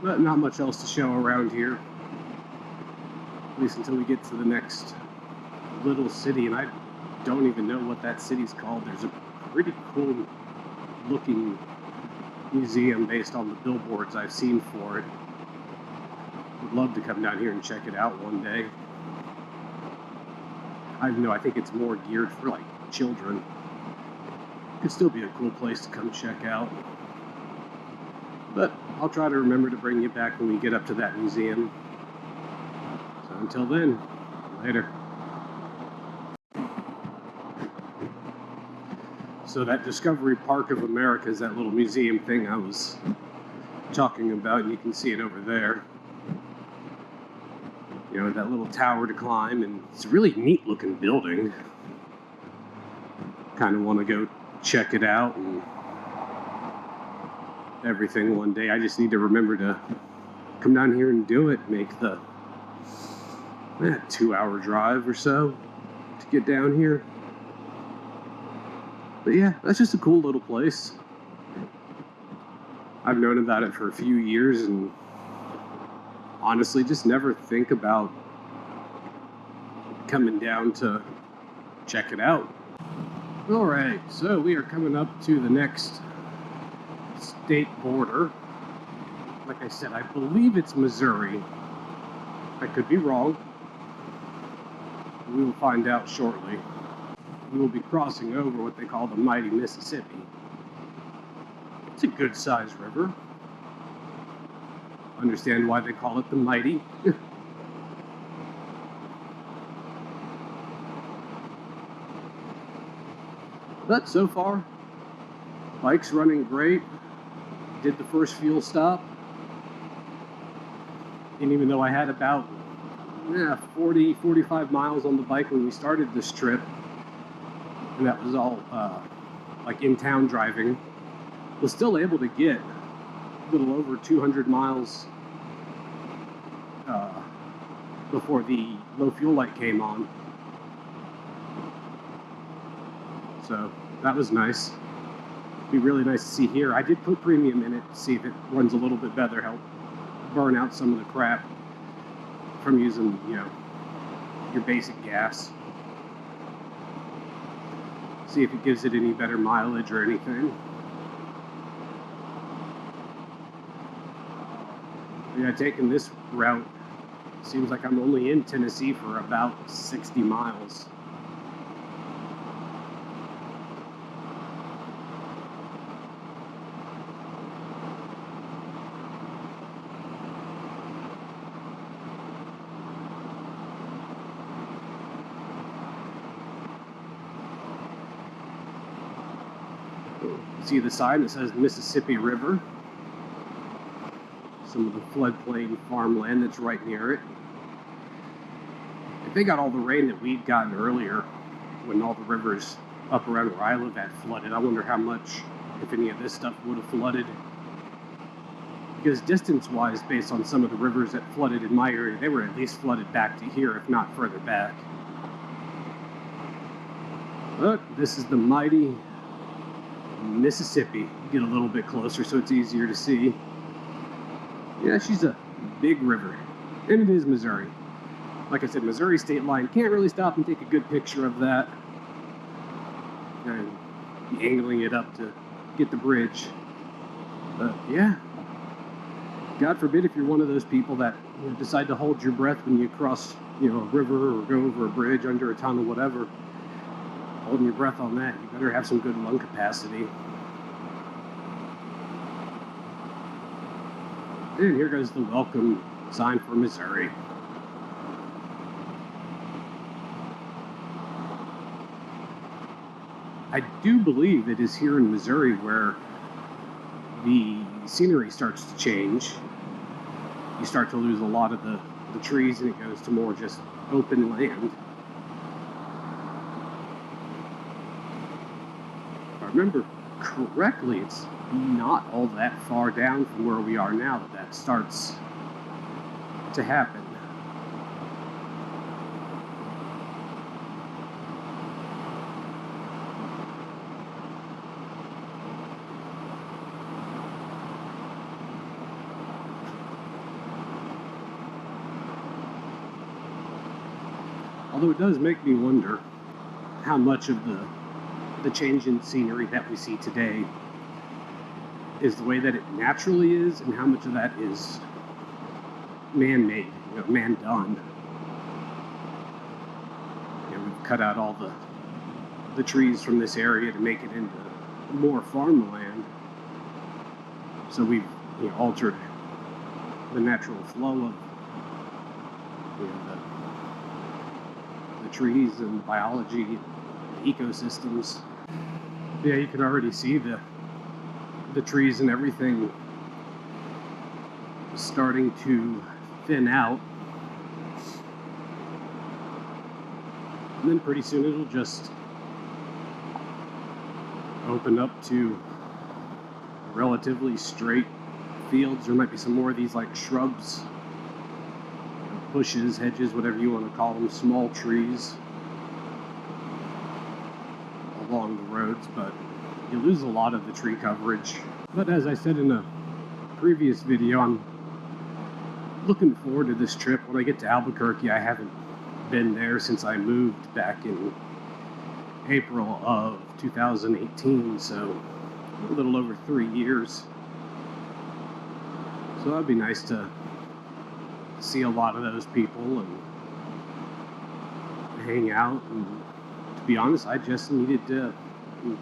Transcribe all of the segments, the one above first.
But not much else to show around here, at least until we get to the next little city, and I don't even know what that city's called. There's a pretty cool looking museum based on the billboards I've seen for it. Would love to come down here and check it out one day. I know, I think it's more geared for like children. Could still be a cool place to come check out. But I'll try to remember to bring you back when we get up to that museum. So until then, later. So that Discovery Park of America is that little museum thing I was talking about, and you can see it over there. You know, that little tower to climb, and it's a really neat looking building. Kind of want to go check it out and everything one day. I just need to remember to come down here and do it. Make the 2-hour drive or so to get down here. But yeah, that's just a cool little place. I've known about it for a few years and honestly just never think about coming down to check it out. Alright, so we are coming up to the next state border. Like I said, I believe it's Missouri. I could be wrong. We will find out shortly. We will be crossing over what they call the mighty Mississippi. It's a good-sized river. Understand why they call it the mighty. But so far, bike's running great. Did the first fuel stop. And even though I had about 45 miles on the bike when we started this trip, and that was all like in-town driving, was still able to get a little over 200 miles before the low fuel light came on. So that was nice. Be really nice to see here. I did put premium in it to see if it runs a little bit better, help burn out some of the crap from using, you know, your basic gas. See if it gives it any better mileage or anything. Yeah, taking this route, seems like I'm only in Tennessee for about 60 miles. See the sign that says Mississippi River. Some of the floodplain farmland that's right near it. If they got all the rain that we'd gotten earlier, when all the rivers up around where I live at flooded, I wonder how much, if any of this stuff would have flooded. Because distance-wise, based on some of the rivers that flooded in my area, they were at least flooded back to here, if not further back. But this is the mighty Mississippi. Get a little bit closer so it's easier to see. Yeah, she's a big river, and it is Missouri. Like I said, Missouri state line. Can't really stop and take a good picture of that. And be angling it up to get the bridge. But yeah, God forbid if you're one of those people that, you know, decide to hold your breath when you cross, you know, a river or go over a bridge, under a tunnel, whatever. Holding your breath on that, you better have some good lung capacity. And here goes the welcome sign for Missouri. I do believe it is here in Missouri where the scenery starts to change. You start to lose a lot of the trees and it goes to more just open land. If I remember correctly, it's not all that far down from where we are now that starts to happen. Although it does make me wonder how much of the change in scenery that we see today is the way that it naturally is, and how much of that is man-made, man-done. We've cut out all the trees from this area to make it into more farmland. So we've altered the natural flow of the trees and the biology and the ecosystems. Yeah, you can already see the trees and everything starting to thin out. And then pretty soon it'll just open up to relatively straight fields. There might be some more of these like shrubs, bushes, hedges, whatever you want to call them, small trees along the roads, but you lose a lot of the tree coverage. But as I said in a previous video, I'm looking forward to this trip. When I get to Albuquerque, I haven't been there since I moved back in April of 2018, so a little over 3 years. So that'd be nice to see a lot of those people and hang out. And to be honest, I just needed to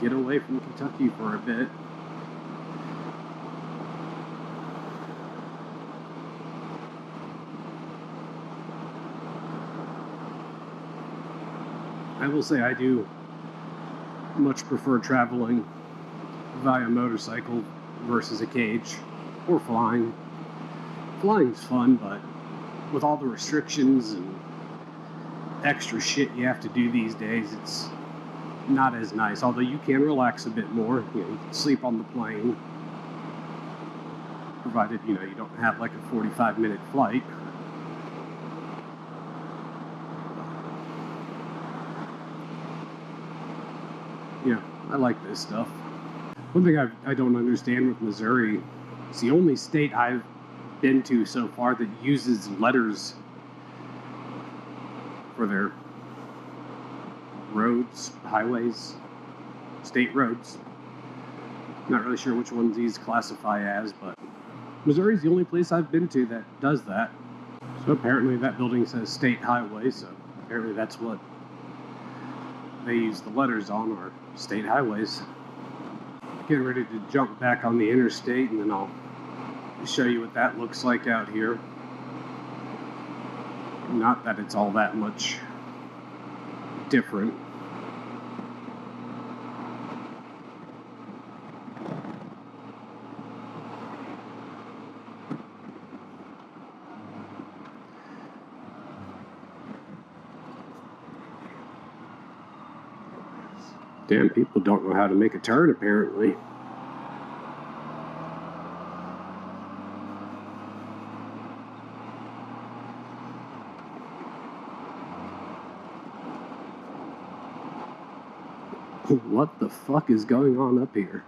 get away from Kentucky for a bit. I will say I do much prefer traveling via motorcycle versus a cage or flying. Flying's fun, but with all the restrictions and extra shit you have to do these days, it's not as nice. Although you can relax a bit more. You can sleep on the plane, provided you don't have like a 45-minute flight. Yeah, I like this stuff. One thing I don't understand with Missouri, it's the only state I've been to so far that uses letters for their roads, highways, state roads. Not really sure which ones these classify as, but Missouri's the only place I've been to that does that. So apparently that building says state highway, so apparently that's what they use the letters on, are state highways. Getting ready to jump back on the interstate, and then I'll show you what that looks like out here. Not that it's all that much different. Damn, people don't know how to make a turn, apparently. What the fuck is going on up here?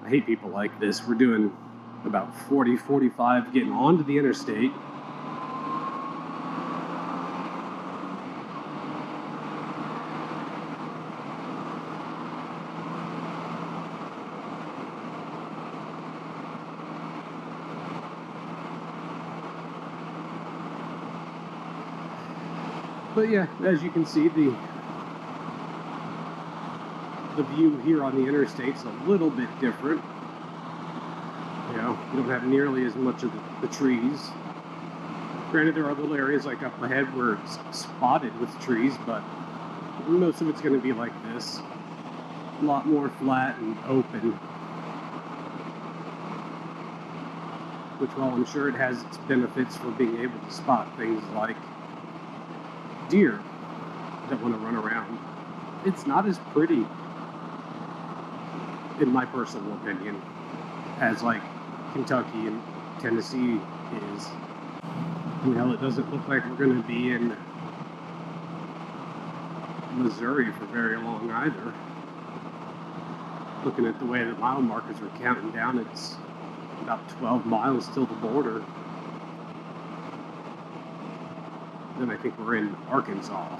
I hate people like this. We're doing about 40, 45 getting onto the interstate. But yeah, as you can see, the view here on the interstate's a little bit different. You don't have nearly as much of the trees. Granted, there are little areas like up ahead where it's spotted with trees, but most of it's going to be like this. A lot more flat and open. Which, while I'm sure it has its benefits for being able to spot things like deer that want to run around, it's not as pretty, in my personal opinion, as like Kentucky and Tennessee is. Hell, it doesn't look like we're going to be in Missouri for very long either. Looking at the way that mile markers are counting down, it's about 12 miles till the border. Then I think we're in Arkansas.